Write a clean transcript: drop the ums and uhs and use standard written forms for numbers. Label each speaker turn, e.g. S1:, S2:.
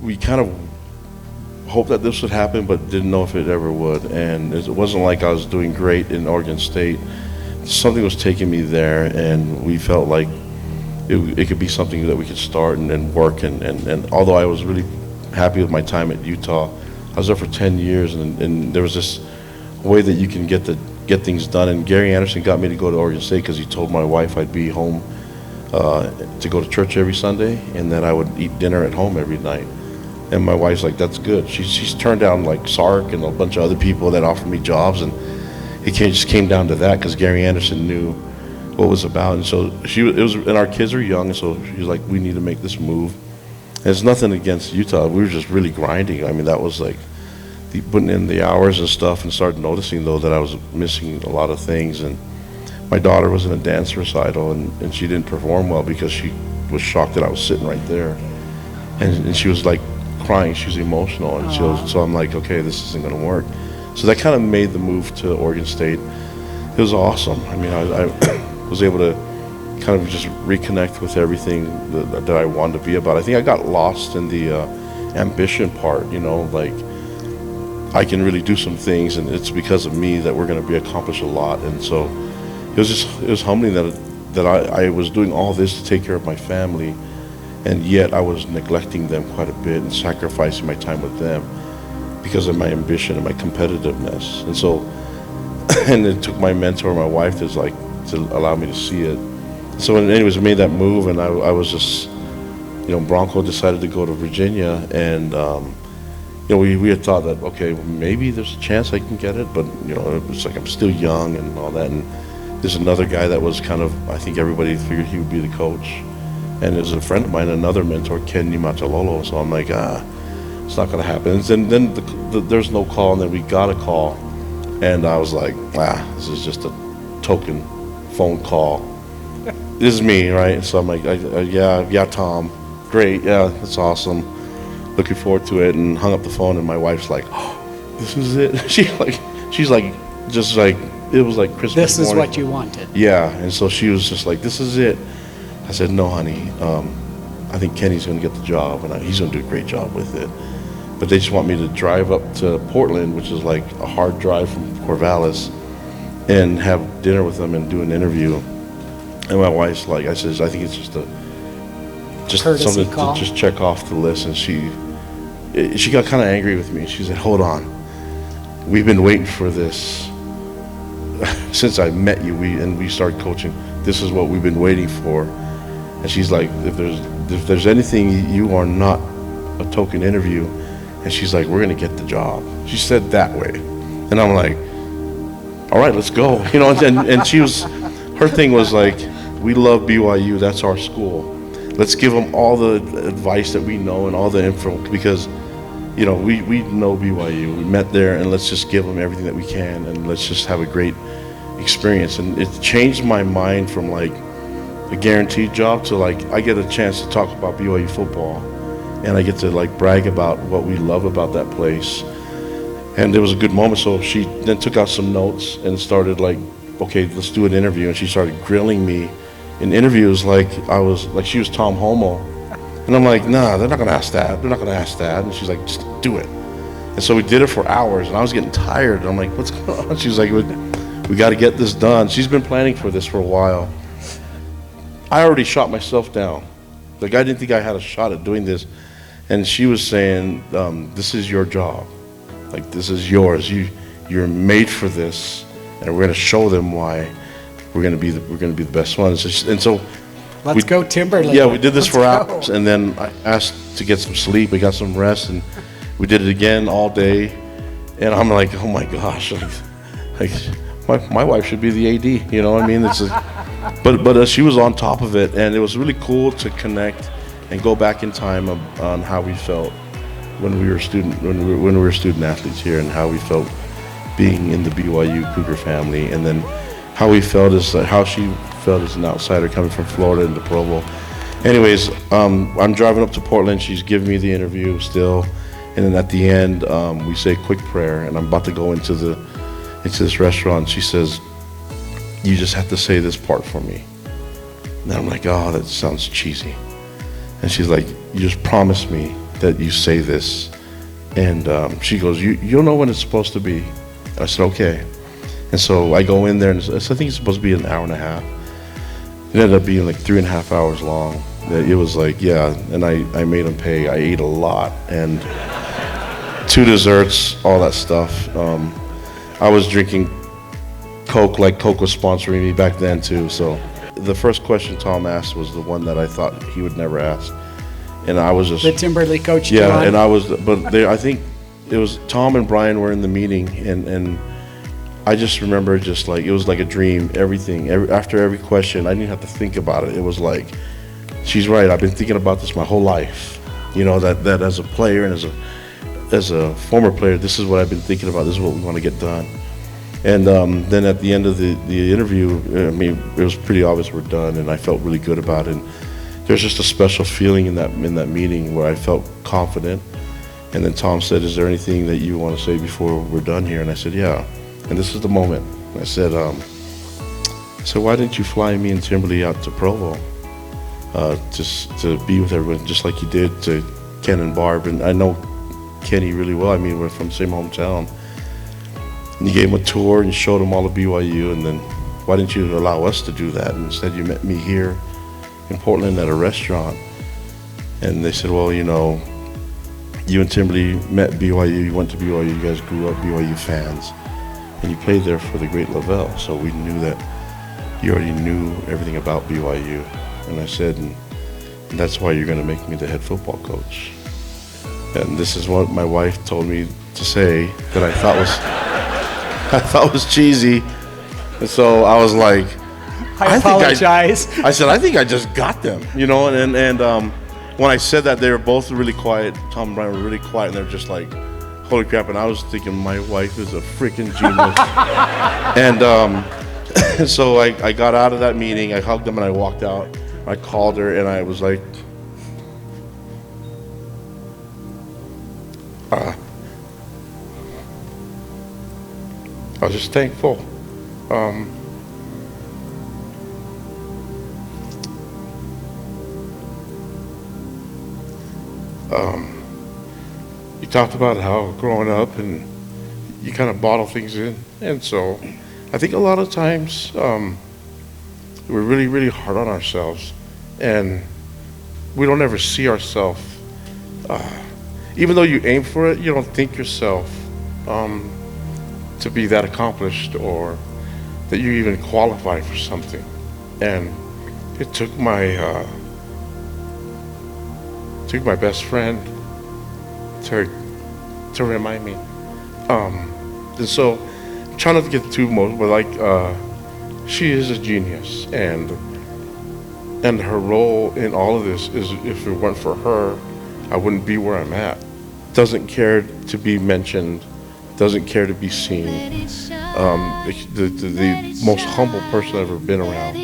S1: we kind of hoped that this would happen, but didn't know if it ever would. And it wasn't like I was doing great in Oregon State. Something was taking me there, and we felt like it could be something that we could start and work. And although I was really happy with my time at Utah, I was there for 10 years, and there was this way that you can get things done. And Gary Anderson got me to go to Oregon State because he told my wife I'd be home to go to church every Sunday, and that I would eat dinner at home every night. And my wife's like, that's good. She's turned down like Sark and a bunch of other people that offered me jobs, and just came down to that because Gary Anderson knew what it was about. And so and our kids are young, and so she was like, we need to make this move. And it's nothing against Utah. We were just really grinding. I mean, that was like putting in the hours and stuff, and started noticing though that I was missing a lot of things. And my daughter was in a dance recital, and she didn't perform well because she was shocked that I was sitting right there. And she was like crying, she was emotional, and so I'm like, okay, this isn't gonna work. So that kind of made the move to Oregon State. It was awesome. I mean, I was able to kind of just reconnect with everything that I wanted to be about. I think I got lost in the ambition part, like I can really do some things, and it's because of me that we're going to be accomplish a lot. And so it was humbling that I was doing all this to take care of my family, and yet I was neglecting them quite a bit and sacrificing my time with them because of my ambition and my competitiveness. And so, and it took my mentor, my wife, to allow me to see it. So anyways, I made that move, and I was just, Bronco decided to go to Virginia, and we had thought that, okay, maybe there's a chance I can get it, but it was like I'm still young and all that. And there's another guy that was kind of, I think everybody figured he would be the coach, and there's a friend of mine, another mentor, Ken Nimatalolo. So I'm like, it's not gonna happen. And then there's no call, and then we got a call, and I was like, this is just a token phone call. This is me, right? So I'm like, yeah, Tom, great, yeah, that's awesome. Looking forward to it, and hung up the phone, and my wife's like, this is it. She's like, just like, it was like Christmas
S2: This is
S1: morning.
S2: what you wanted.
S1: Yeah, and so she was just like, this is it. I said, no, honey, I think Kenny's gonna get the job, and he's gonna do a great job with it. But they just want me to drive up to Portland, which is like a hard drive from Corvallis, and have dinner with them and do an interview. And my wife's like, I said, I think it's just
S2: Courtesy
S1: something
S2: call.
S1: to just check off the list. And she got kind of angry with me. She said, hold on, we've been waiting for this since I met you. We started coaching. This is what we've been waiting for. And she's like, if there's anything, you are not a token interview. And she's like, we're gonna get the job. She said that way, and I'm like, all right, let's go. And her thing was like, we love BYU, that's our school. Let's give them all the advice that we know and all the info, because we know BYU, we met there, and let's just give them everything that we can, and let's just have a great experience. And it changed my mind from like a guaranteed job to like, I get a chance to talk about BYU football, and I get to like brag about what we love about that place. And it was a good moment. So she then took out some notes and started like, okay, let's do an interview. And she started grilling me in interviews like she was Tom Homo. And I'm like, nah, they're not gonna ask that. They're not gonna ask that. And she's like, just do it. And so we did it for hours, and I was getting tired. And I'm like, what's going on? She's like, we got to get this done. She's been planning for this for a while. I already shot myself down. Like, I didn't think I had a shot at doing this. And she was saying, this is your job. Like, this is yours. You're made for this, and we're going to show them why we're going to be the best ones. And so,
S2: Let's go, Timberly.
S1: Yeah, we did this for
S2: Let's go.
S1: hours, and then I asked to get some sleep. We got some rest, and we did it again all day. And I'm like, oh my gosh, like my wife should be the AD. You know what I mean? But she was on top of it, and it was really cool to connect and go back in time on how we felt when we were student athletes here, and how we felt being in the BYU Cougar family, and then how she felt as an outsider coming from Florida into Provo. Anyways, I'm driving up to Portland. She's giving me the interview still, and then at the end we say a quick prayer, and I'm about to go into this restaurant. She says, "You just have to say this part for me." And I'm like, oh, that sounds cheesy. And she's like, you just promise me that you say this. And she goes, you'll know when it's supposed to be. I said, okay. And so I go in there, and I think it's supposed to be an hour and a half. It ended up being like 3.5 hours long. It was like, yeah, and I made them pay. I ate a lot, and 2 desserts, all that stuff. I was drinking Coke, like Coke was sponsoring me back then too. So the first question Tom asked was the one that I thought he would never ask. And I was just...
S2: The Timberly coach.
S1: Yeah,
S2: John.
S1: and I was, but they, I think it was Tom and Brian were in the meeting, and I just remember just like, it was like a dream, everything. After every question, I didn't have to think about it. It was like, she's right, I've been thinking about this my whole life. You know, that as a player and as a former player, this is what I've been thinking about, this is what we want to get done. And then at the end of the interview, I mean, it was pretty obvious we're done, and I felt really good about it. And there's just a special feeling in that meeting where I felt confident. And then Tom said, is there anything that you want to say before we're done here? And I said, yeah. And this is the moment. I said, why didn't you fly me and Timberly out to Provo just to be with everyone, just like you did to Ken and Barb? And I know Kenny really well. I mean, we're from the same hometown. And you gave him a tour and you showed him all of BYU, and then why didn't you allow us to do that? And instead you met me here in Portland at a restaurant. And they said, well, you know, you and Timberly met BYU, you went to BYU, you guys grew up BYU fans, and you played there for the great Lavelle, so we knew that you already knew everything about BYU. And I said, and that's why you're gonna make me the head football coach. And this is what my wife told me to say that I thought was cheesy. And so I was like,
S2: I apologize.
S1: I said, I think I just got them, you know, and when I said that, they were both really quiet. Tom and Brian were really quiet, and they're just like, holy crap. And I was thinking, my wife is a freaking genius. And so I got out of that meeting, I hugged them, and I walked out. I called her, and I was like, I was just thankful. You talked about how growing up and you kind of bottle things in, and so I think a lot of times we're really, really hard on ourselves, and we don't ever see ourselves. Even though you aim for it, you don't think yourself to be that accomplished or that you even qualify for something. And it took my best friend to remind me. And so I'm trying not to get too emotional, but like she is a genius, and her role in all of this is, if it weren't for her, I wouldn't be where I'm at. Doesn't care to be mentioned, doesn't care to be seen. The most humble person I've ever been around.